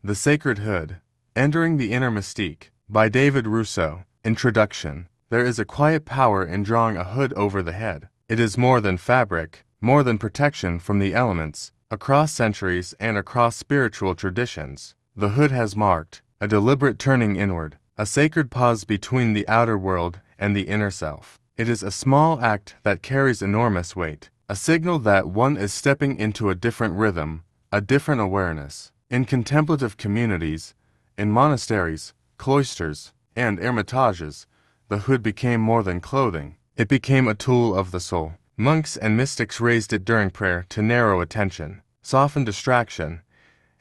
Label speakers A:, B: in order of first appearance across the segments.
A: The Sacred Hood. Entering the Inner Mystique. By David Rousseau. Introduction. There is a quiet power in drawing a hood over the head. It is more than fabric, more than protection from the elements. Across centuries and across spiritual traditions, the hood has marked a deliberate turning inward, a sacred pause between the outer world and the inner self. It is a small act that carries enormous weight, a signal that one is stepping into a different rhythm, a different awareness. In contemplative communities, in monasteries, cloisters, and hermitages, the hood became more than clothing. It became a tool of the soul. Monks and mystics raised it during prayer to narrow attention, soften distraction,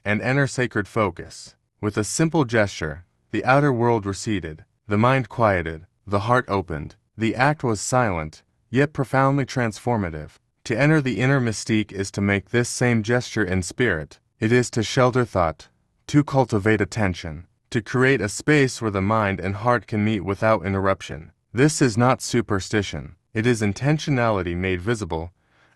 A: and enter sacred focus. With a simple gesture, the outer world receded, the mind quieted, the heart opened. The act was silent, yet profoundly transformative. To enter the inner mystique is to make this same gesture in spirit. It is to shelter thought, to cultivate attention, to create a space where the mind and heart can meet without interruption. This is not superstition. It is intentionality made visible,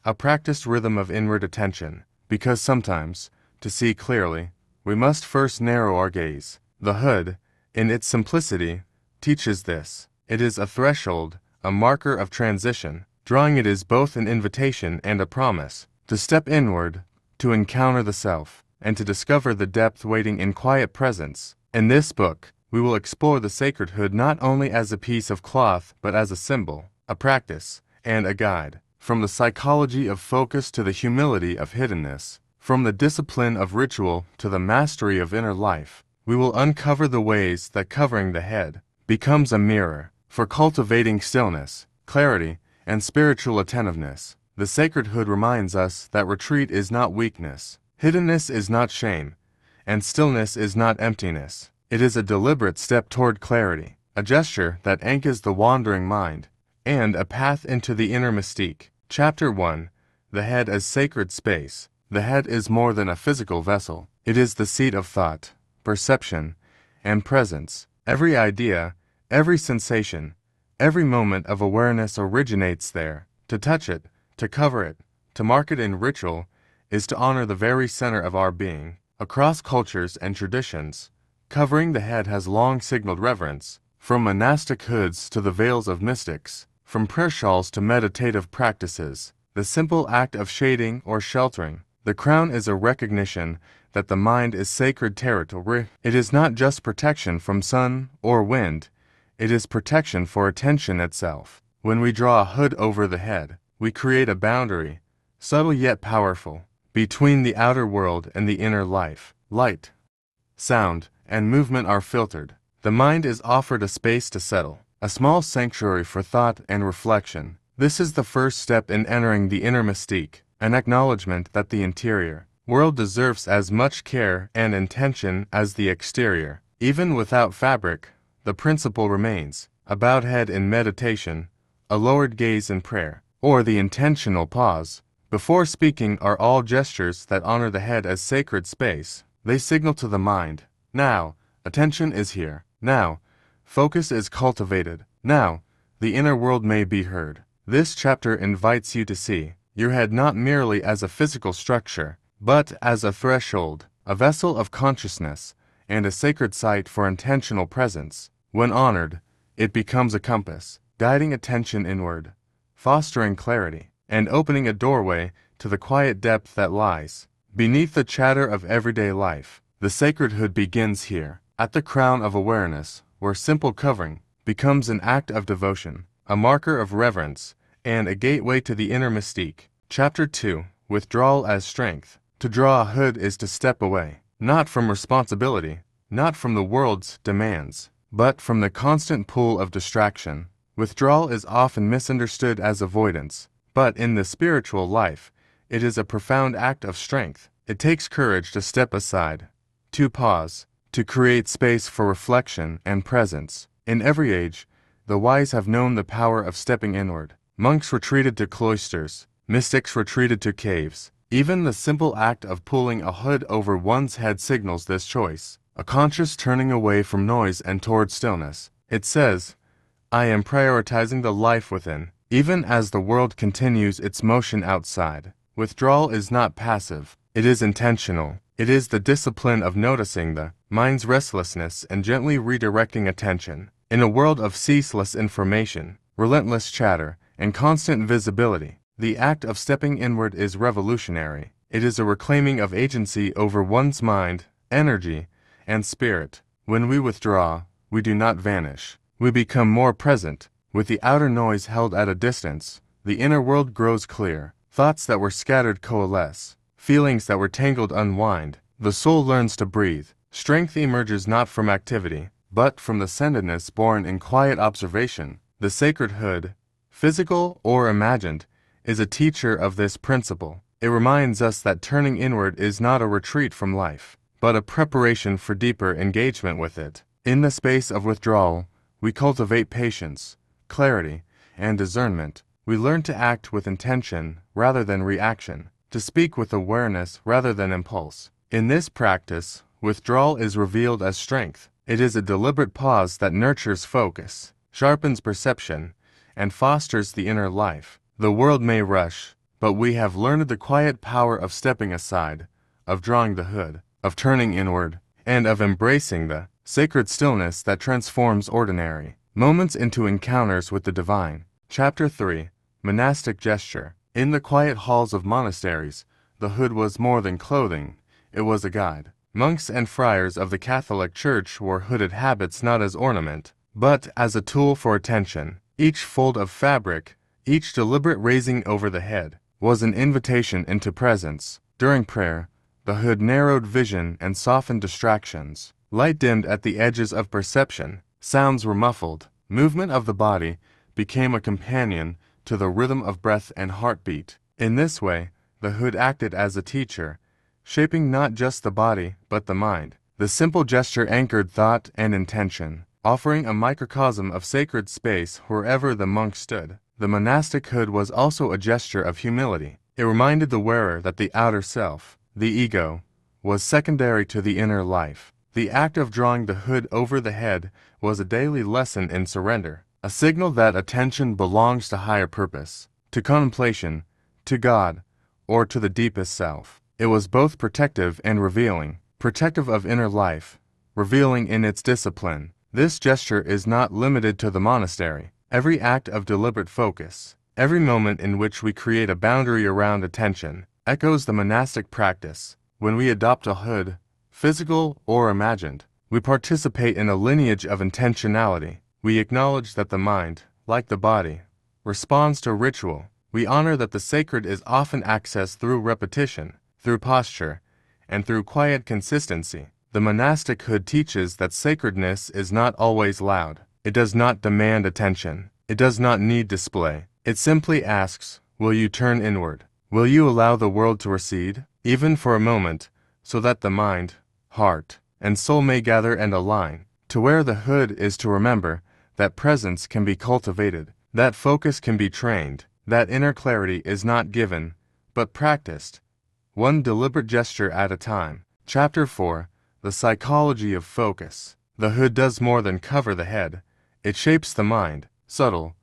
A: a practiced rhythm of inward attention, because sometimes, to see clearly, we must first narrow our gaze. The hood, in its simplicity, teaches this. It is a threshold, a marker of transition. Drawing it is both an invitation and a promise, to step inward, to encounter the self, and to discover the depth waiting in quiet presence. In this book, we will explore the sacred hood not only as a piece of cloth but as a symbol, a practice, and a guide. From the psychology of focus to the humility of hiddenness, from the discipline of ritual to the mastery of inner life, we will uncover the ways that covering the head becomes a mirror for cultivating stillness, clarity, and spiritual attentiveness. The sacred hood reminds us that retreat is not weakness, hiddenness is not shame, and stillness is not emptiness. It is a deliberate step toward clarity, a gesture that anchors the wandering mind, and a path into the inner mystique. Chapter 1. The Head as Sacred Space. The head is more than a physical vessel. It is the seat of thought, perception, and presence. Every idea, every sensation, every moment of awareness originates there. To touch it, to cover it, to mark it in ritual, is to honor the very center of our being. Across cultures and traditions, covering the head has long signaled reverence. From monastic hoods to the veils of mystics, from prayer shawls to meditative practices, the simple act of shading or sheltering the crown is a recognition that the mind is sacred territory. It is not just protection from sun or wind, it is protection for attention itself. When we draw a hood over the head, we create a boundary, subtle yet powerful, between the outer world and the inner life. Light, sound, and movement are filtered. The mind is offered a space to settle, a small sanctuary for thought and reflection. This is the first step in entering the inner mystique, an acknowledgement that the interior world deserves as much care and intention as the exterior. Even without fabric, the principle remains: a bowed head in meditation, a lowered gaze in prayer, or the intentional pause before speaking are all gestures that honor the head as sacred space. They signal to the mind, now, attention is here. Now, focus is cultivated. Now, the inner world may be heard. This chapter invites you to see your head not merely as a physical structure, but as a threshold, a vessel of consciousness, and a sacred site for intentional presence. When honored, it becomes a compass, guiding attention inward, fostering clarity, and opening a doorway to the quiet depth that lies beneath the chatter of everyday life. The sacred hood begins here, at the crown of awareness, where simple covering becomes an act of devotion, a marker of reverence, and a gateway to the inner mystique. Chapter 2. Withdrawal as Strength. To draw a hood is to step away, not from responsibility, not from the world's demands, but from the constant pull of distraction. Withdrawal is often misunderstood as avoidance, but in the spiritual life, it is a profound act of strength. It takes courage to step aside, to pause, to create space for reflection and presence. In every age, the wise have known the power of stepping inward. Monks retreated to cloisters, mystics retreated to caves. Even the simple act of pulling a hood over one's head signals this choice, a conscious turning away from noise and toward stillness. It says, I am prioritizing the life within, even as the world continues its motion outside. Withdrawal is not passive. It is intentional. It is the discipline of noticing the mind's restlessness and gently redirecting attention. In a world of ceaseless information, relentless chatter, and constant visibility, the act of stepping inward is revolutionary. It is a reclaiming of agency over one's mind, energy, and spirit. When we withdraw, we do not vanish. We become more present. With the outer noise held at a distance, the inner world grows clear. Thoughts that were scattered coalesce. Feelings that were tangled unwind. The soul learns to breathe. Strength emerges not from activity, but from the centeredness born in quiet observation. The sacred hood, physical or imagined, is a teacher of this principle. It reminds us that turning inward is not a retreat from life, but a preparation for deeper engagement with it. In the space of withdrawal, we cultivate patience, clarity, and discernment. We learn to act with intention rather than reaction, to speak with awareness rather than impulse. In this practice, withdrawal is revealed as strength. It is a deliberate pause that nurtures focus, sharpens perception, and fosters the inner life. The world may rush, but we have learned the quiet power of stepping aside, of drawing the hood, of turning inward, and of embracing the sacred stillness that transforms ordinary moments into encounters with the divine. Chapter 3. Monastic Gesture. In the quiet halls of monasteries, the hood was more than clothing, it was a guide. Monks and friars of the Catholic Church wore hooded habits not as ornament, but as a tool for attention. Each fold of fabric, each deliberate raising over the head, was an invitation into presence. During prayer, the hood narrowed vision and softened distractions. Light dimmed at the edges of perception, sounds were muffled. Movement of the body became a companion to the rhythm of breath and heartbeat. In this way, the hood acted as a teacher, shaping not just the body, but the mind. The simple gesture anchored thought and intention, offering a microcosm of sacred space wherever the monk stood. The monastic hood was also a gesture of humility. It reminded the wearer that the outer self, the ego, was secondary to the inner life. The act of drawing the hood over the head was a daily lesson in surrender, a signal that attention belongs to higher purpose, to contemplation, to God, or to the deepest self. It was both protective and revealing, protective of inner life, revealing in its discipline. This gesture is not limited to the monastery. Every act of deliberate focus, every moment in which we create a boundary around attention, echoes the monastic practice. When we adopt a hood, physical or imagined, we participate in a lineage of intentionality. We acknowledge that the mind, like the body, responds to ritual. We honor that the sacred is often accessed through repetition, through posture, and through quiet consistency. The monastic hood teaches that sacredness is not always loud. It does not demand attention. It does not need display. It simply asks, will you turn inward? Will you allow the world to recede, even for a moment, so that the mind, heart, and soul may gather and align? To wear the hood is to remember that presence can be cultivated, that focus can be trained, that inner clarity is not given, but practiced, one deliberate gesture at a time. Chapter 4. The Psychology of Focus. The hood does more than cover the head. It shapes the mind, subtle,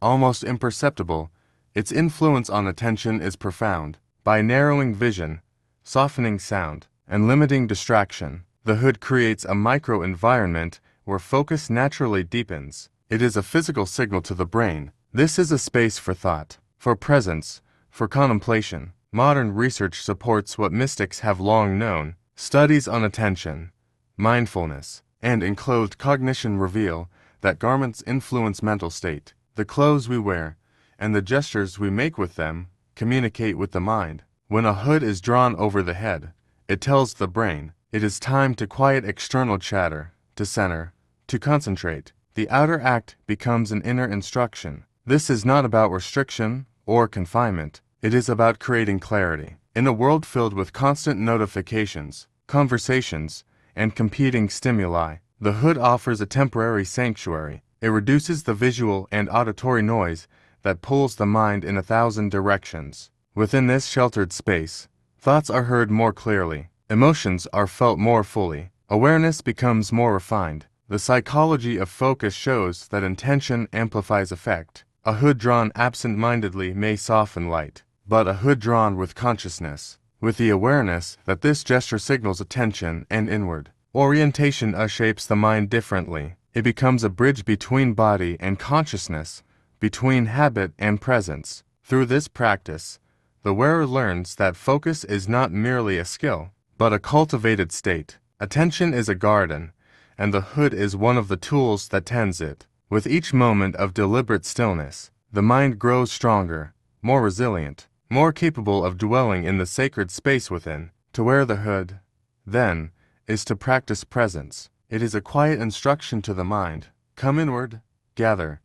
A: almost imperceptible. Its influence on attention is profound. By narrowing vision, softening sound, and limiting distraction, the hood creates a micro-environment where focus naturally deepens. It is a physical signal to the brain. This is a space for thought, for presence, for contemplation. Modern research supports what mystics have long known. Studies on attention, mindfulness, and enclosed cognition reveal that garments influence mental state. The clothes we wear, and the gestures we make with them, communicate with the mind. When a hood is drawn over the head, it tells the brain, it is time to quiet external chatter, to center, to concentrate. The outer act becomes an inner instruction. This is not about restriction or confinement. It is about creating clarity. In a world filled with constant notifications, conversations, and competing stimuli, the hood offers a temporary sanctuary. It reduces the visual and auditory noise that pulls the mind in 1,000 directions. Within this sheltered space, thoughts are heard more clearly, emotions are felt more fully, awareness becomes more refined. The psychology of focus shows that intention amplifies effect. A hood drawn absent-mindedly may soften light, but a hood drawn with consciousness, with the awareness that this gesture signals attention and inward orientation shapes the mind differently. It becomes a bridge between body and consciousness, between habit and presence. Through this practice, the wearer learns that focus is not merely a skill, but a cultivated state. Attention is a garden, and the hood is one of the tools that tends it. With each moment of deliberate stillness, the mind grows stronger, more resilient, more capable of dwelling in the sacred space within. To wear the hood, then, is to practice presence. It is a quiet instruction to the mind. Come inward, gather,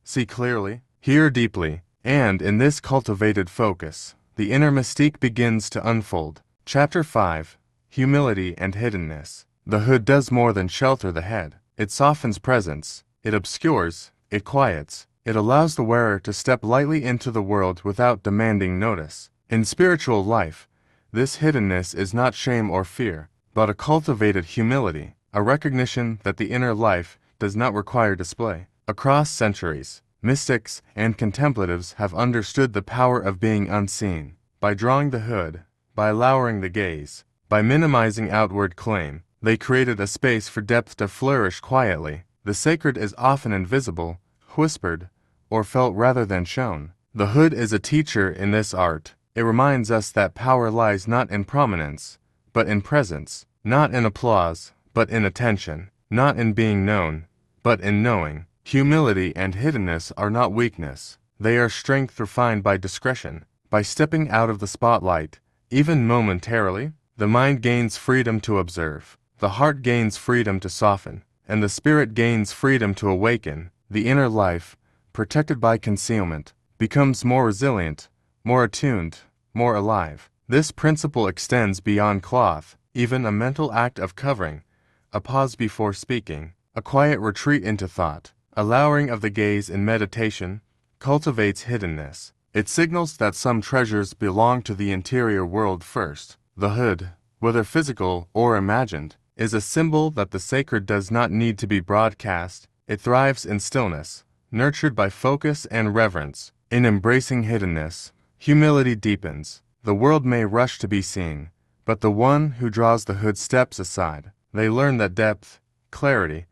A: see clearly, hear deeply, and in this cultivated focus, the inner mystique begins to unfold. Chapter 5. Humility and Hiddenness. The hood does more than shelter the head. It softens presence, it obscures, it quiets, it allows the wearer to step lightly into the world without demanding notice. In spiritual life, this hiddenness is not shame or fear, but a cultivated humility, a recognition that the inner life does not require display. Across centuries, mystics and contemplatives have understood the power of being unseen. By drawing the hood, by lowering the gaze, by minimizing outward claim, they created a space for depth to flourish quietly. The sacred is often invisible, whispered, or felt rather than shown. The hood is a teacher in this art. It reminds us that power lies not in prominence, but in presence, not in applause, but in attention, not in being known, but in knowing. Humility and hiddenness are not weakness. They are strength refined by discretion. By stepping out of the spotlight, even momentarily, the mind gains freedom to observe, the heart gains freedom to soften, and the spirit gains freedom to awaken. The inner life, protected by concealment, becomes more resilient, more attuned, more alive. This principle extends beyond cloth. Even a mental act of covering, a pause before speaking, a quiet retreat into thought, a lowering of the gaze in meditation, cultivates hiddenness. It signals that some treasures belong to the interior world first. The hood, whether physical or imagined, is a symbol that the sacred does not need to be broadcast. It thrives in stillness, nurtured by focus and reverence. In embracing hiddenness, humility deepens. The world may rush to be seen, but the one who draws the hood steps aside. They learn that depth, clarity,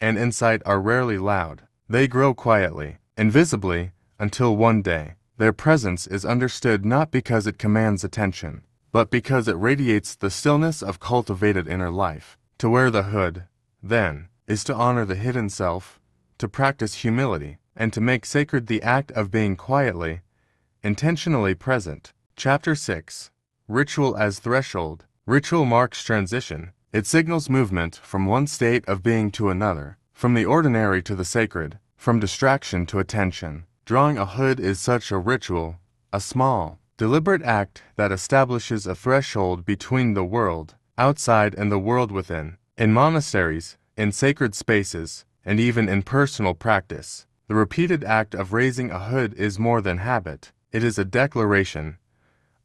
A: and insight are rarely loud. They grow quietly, invisibly, until one day, their presence is understood not because it commands attention, but because it radiates the stillness of cultivated inner life. To wear the hood, then, is to honor the hidden self, to practice humility, and to make sacred the act of being quietly, intentionally present. Chapter 6. Ritual as Threshold. Ritual marks transition. It signals movement from one state of being to another, from the ordinary to the sacred, from distraction to attention. Drawing a hood is such a ritual, a small, deliberate act that establishes a threshold between the world outside and the world within. In monasteries, in sacred spaces, and even in personal practice, the repeated act of raising a hood is more than habit. It is a declaration.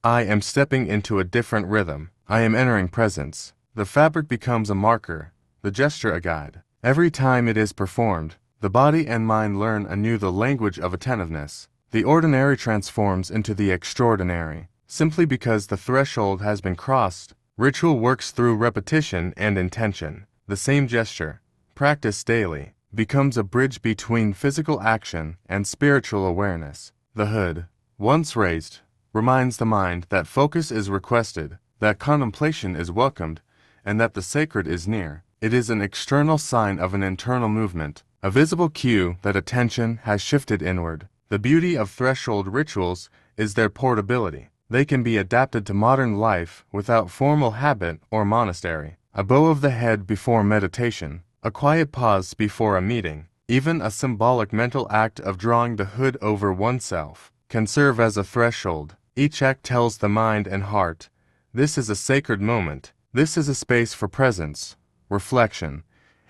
A: I am stepping into a different rhythm. I am entering presence. The fabric becomes a marker, the gesture a guide. Every time it is performed, the body and mind learn anew the language of attentiveness. The ordinary transforms into the extraordinary, simply because the threshold has been crossed. Ritual works through repetition and intention. The same gesture, practiced daily, becomes a bridge between physical action and spiritual awareness. The hood, once raised, reminds the mind that focus is requested, that contemplation is welcomed, and that the sacred is near. It is an external sign of an internal movement, a visible cue that attention has shifted inward. The beauty of threshold rituals is their portability. They can be adapted to modern life without formal habit or monastery. A bow of the head before meditation, a quiet pause before a meeting, even a symbolic mental act of drawing the hood over oneself can serve as a threshold. Each act tells the mind and heart, this is a sacred moment. This is a space for presence, reflection,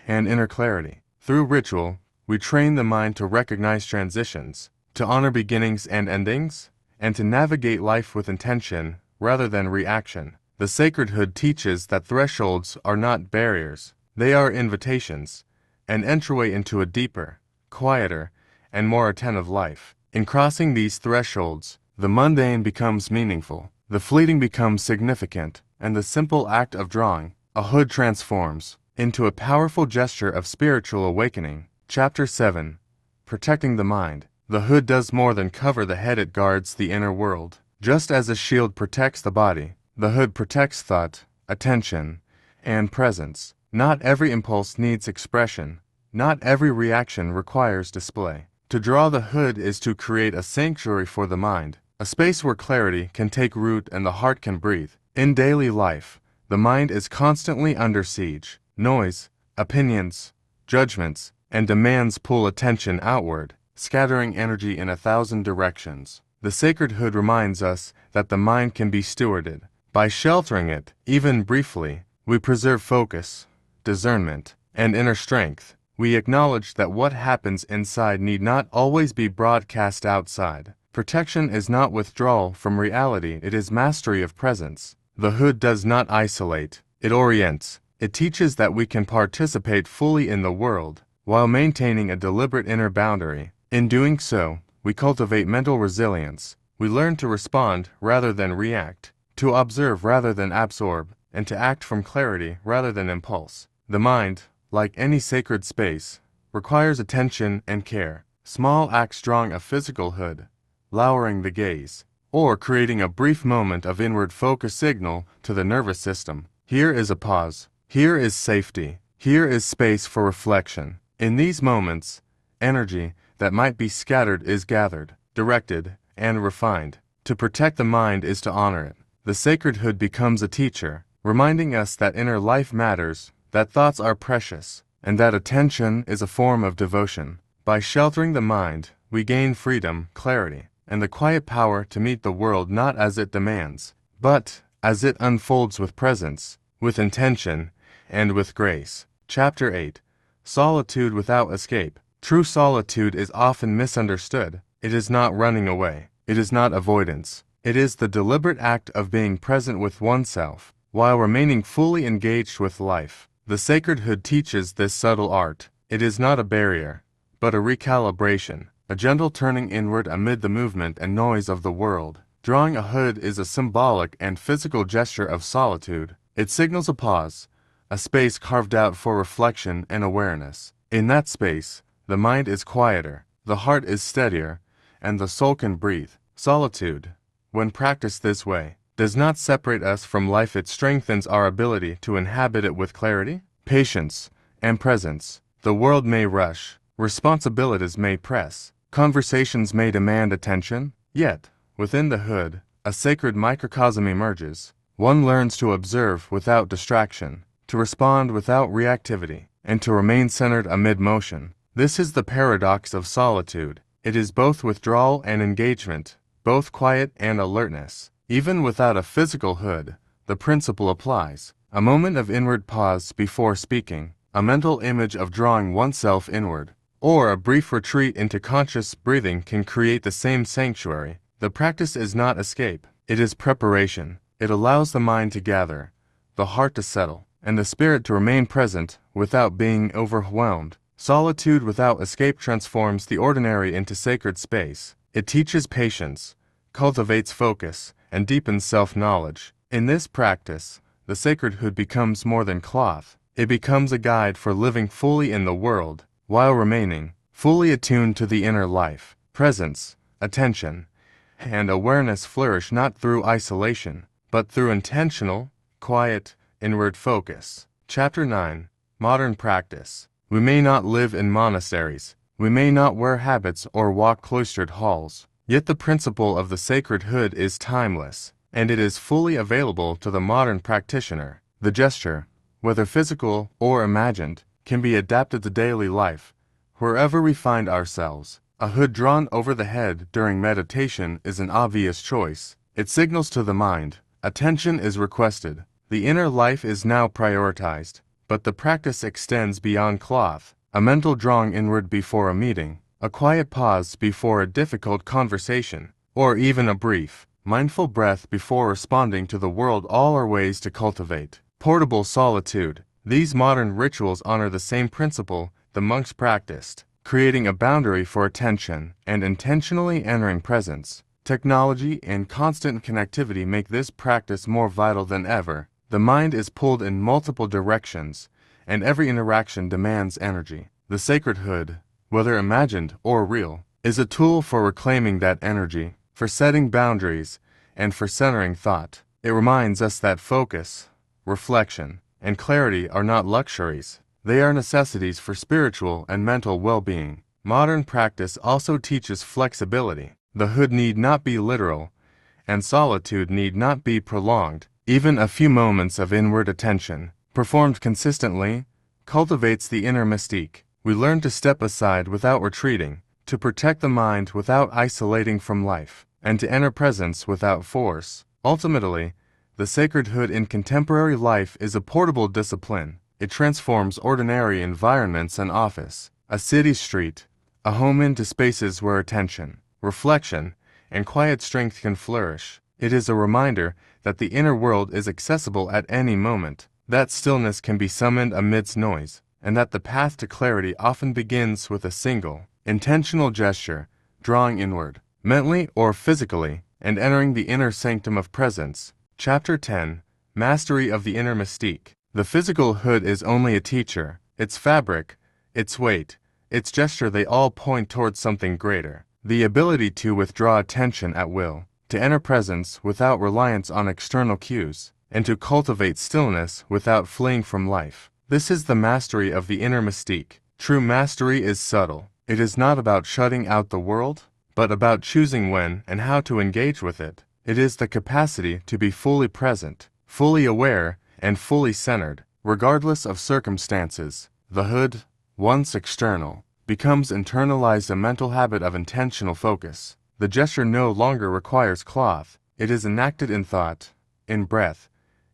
A: and inner clarity. Through ritual, we train the mind to recognize transitions, to honor beginnings and endings, and to navigate life with intention rather than reaction. The sacred hood teaches that thresholds are not barriers. They are invitations, an entryway into a deeper, quieter, and more attentive life. In crossing these thresholds, the mundane becomes meaningful. the fleeting becomes significant, and the simple act of drawing a hood transforms into a powerful gesture of spiritual awakening. Chapter 7. Protecting the mind. The hood does more than cover the head, it guards the inner world. Just as a shield protects the body, the hood protects thought, attention, and presence. Not every impulse needs expression. Not every reaction requires display. To draw the hood is to create a sanctuary for the mind, a space where clarity can take root and the heart can breathe. In daily life, the mind is constantly under siege. Noise, opinions, judgments, and demands pull attention outward, scattering energy in 1,000 directions. The sacred hood reminds us that the mind can be stewarded. By sheltering it, even briefly, we preserve focus, discernment, and inner strength. We acknowledge that what happens inside need not always be broadcast outside. Protection is not withdrawal from reality, it is mastery of presence. The hood does not isolate, it orients. It teaches that we can participate fully in the world, while maintaining a deliberate inner boundary. In doing so, we cultivate mental resilience. We learn to respond rather than react, to observe rather than absorb, and to act from clarity rather than impulse. The mind, like any sacred space, requires attention and care. Small acts drawing a physical hood, lowering the gaze, or creating a brief moment of inward focus signal to the nervous system. Here is a pause. Here is safety. Here is space for reflection. In these moments, energy that might be scattered is gathered, directed, and refined. To protect the mind is to honor it. The sacred hood becomes a teacher, reminding us that inner life matters, that thoughts are precious, and that attention is a form of devotion. By sheltering the mind, we gain freedom, clarity, and the quiet power to meet the world not as it demands, but as it unfolds with presence, with intention, and with grace. Chapter 8. Solitude without escape. True solitude is often misunderstood. It is not running away. It is not avoidance. It is the deliberate act of being present with oneself, while remaining fully engaged with life. The sacred hood teaches this subtle art. It is not a barrier, but a recalibration, a gentle turning inward amid the movement and noise of the world. Drawing a hood is a symbolic and physical gesture of solitude. It signals a pause, a space carved out for reflection and awareness. In that space, the mind is quieter, the heart is steadier, and the soul can breathe. Solitude, when practiced this way, does not separate us from life. It strengthens our ability to inhabit it with clarity, patience, and presence. The world may rush, responsibilities may press, conversations may demand attention, yet, within the hood, a sacred microcosm emerges. One learns to observe without distraction, to respond without reactivity, and to remain centered amid motion. This is the paradox of solitude. It is both withdrawal and engagement, both quiet and alertness. Even without a physical hood, the principle applies. A moment of inward pause before speaking, a mental image of drawing oneself inward, or a brief retreat into conscious breathing can create the same sanctuary. The practice is not escape, it is preparation. It allows the mind to gather, the heart to settle, and the spirit to remain present without being overwhelmed. Solitude without escape transforms the ordinary into sacred space. It teaches patience, cultivates focus, and deepens self-knowledge. In this practice, the sacred hood becomes more than cloth. It becomes a guide for living fully in the world, while remaining fully attuned to the inner life. Presence, attention, and awareness flourish not through isolation, but through intentional, quiet, inward focus. Chapter 9. Modern Practice. We may not live in monasteries. We may not wear habits or walk cloistered halls. Yet the principle of the sacred hood is timeless, and it is fully available to the modern practitioner. The gesture, whether physical or imagined, can be adapted to daily life, wherever we find ourselves. A hood drawn over the head during meditation is an obvious choice. It signals to the mind, attention is requested. The inner life is now prioritized, but the practice extends beyond cloth. A mental drawing inward before a meeting, a quiet pause before a difficult conversation, or even a brief, mindful breath before responding to the world all are ways to cultivate portable solitude. These modern rituals honor the same principle the monks practiced, creating a boundary for attention and intentionally entering presence. Technology and constant connectivity make this practice more vital than ever. The mind is pulled in multiple directions, and every interaction demands energy. The sacred hood, whether imagined or real, is a tool for reclaiming that energy, for setting boundaries, and for centering thought. It reminds us that focus, reflection, and clarity are not luxuries. They are necessities for spiritual and mental well-being. Modern practice also teaches flexibility. The hood need not be literal, and solitude need not be prolonged. Even a few moments of inward attention, performed consistently, cultivates the inner mystique. We learn to step aside without retreating, to protect the mind without isolating from life, and to enter presence without force. Ultimately, the sacred hood in contemporary life is a portable discipline. It transforms ordinary environments and office, a city street, a home into spaces where attention, reflection, and quiet strength can flourish. It is a reminder that the inner world is accessible at any moment, that stillness can be summoned amidst noise, and that the path to clarity often begins with a single, intentional gesture, drawing inward, mentally or physically, and entering the inner sanctum of presence. Chapter 10. Mastery of the Inner Mystique. The physical hood is only a teacher. Its fabric, its weight, its gesture, they all point towards something greater. The ability to withdraw attention at will, to enter presence without reliance on external cues, and to cultivate stillness without fleeing from life. This is the mastery of the inner mystique. True mastery is subtle. It is not about shutting out the world, but about choosing when and how to engage with it. It is the capacity to be fully present, fully aware, and fully centered, regardless of circumstances. The hood, once external, becomes internalized, a mental habit of intentional focus. The gesture no longer requires cloth. It is enacted in thought, in breath,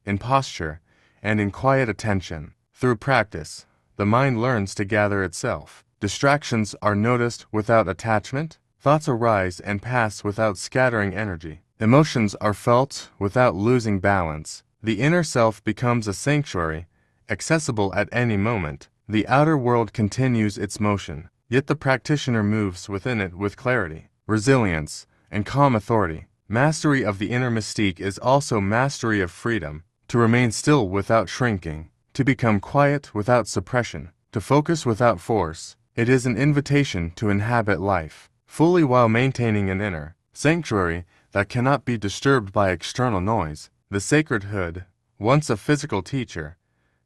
A: in posture, and in quiet attention. Through practice, the mind learns to gather itself. Distractions are noticed without attachment. Thoughts arise and pass without scattering energy. Emotions are felt without losing balance. The inner self becomes a sanctuary, accessible at any moment. The outer world continues its motion, yet the practitioner moves within it with clarity, resilience, and calm authority. Mastery of the inner mystique is also mastery of freedom, to remain still without shrinking, to become quiet without suppression, to focus without force. It is an invitation to inhabit life fully while maintaining an inner sanctuary that cannot be disturbed by external noise. The sacred hood, once a physical teacher,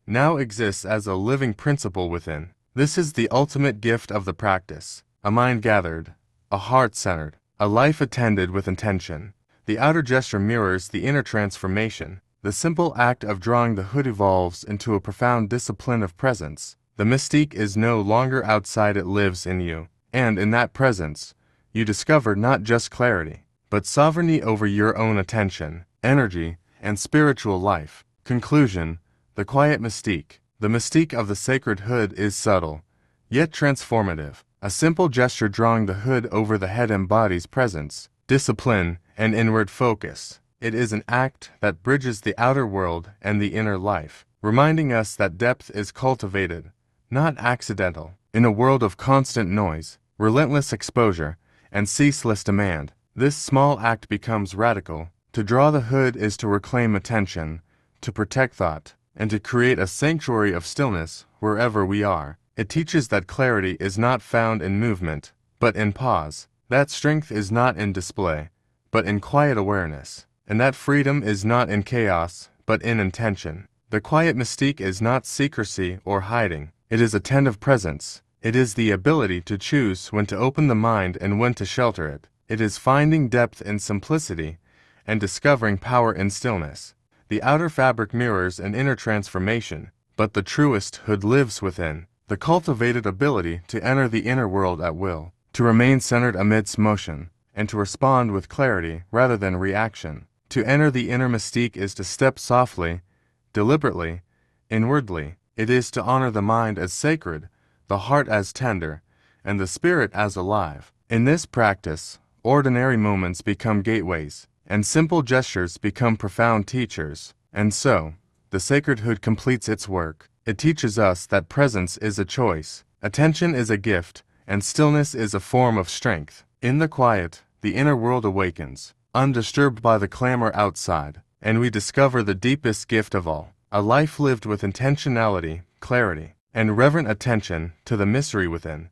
A: now exists as a living principle within. This is the ultimate gift of the practice, a mind gathered, a heart centered, a life attended with intention. The outer gesture mirrors the inner transformation. The simple act of drawing the hood evolves into a profound discipline of presence. The mystique is no longer outside, it lives in you, and in that presence, you discover not just clarity, but sovereignty over your own attention, energy, and spiritual life. Conclusion. The quiet mystique. The mystique of the sacred hood is subtle, yet transformative. A simple gesture drawing the hood over the head embodies presence, discipline, and inward focus. It is an act that bridges the outer world and the inner life, reminding us that depth is cultivated, not accidental. In a world of constant noise, relentless exposure, and ceaseless demand, this small act becomes radical. To draw the hood is to reclaim attention, to protect thought, and to create a sanctuary of stillness wherever we are. It teaches that clarity is not found in movement, but in pause, that strength is not in display, but in quiet awareness, and that freedom is not in chaos, but in intention. The quiet mystique is not secrecy or hiding. It is attentive presence. It is the ability to choose when to open the mind and when to shelter it. It is finding depth in simplicity and discovering power in stillness. The outer fabric mirrors an inner transformation, but the truest hood lives within. The cultivated ability to enter the inner world at will, to remain centered amidst motion, and to respond with clarity rather than reaction. To enter the inner mystique is to step softly, deliberately, inwardly. It is to honor the mind as sacred, the heart as tender, and the spirit as alive. In this practice, ordinary moments become gateways, and simple gestures become profound teachers. And so, the sacred hood completes its work. It teaches us that presence is a choice, attention is a gift, and stillness is a form of strength. In the quiet, the inner world awakens, undisturbed by the clamor outside, and we discover the deepest gift of all, a life lived with intentionality, clarity, and reverent attention to the mystery within.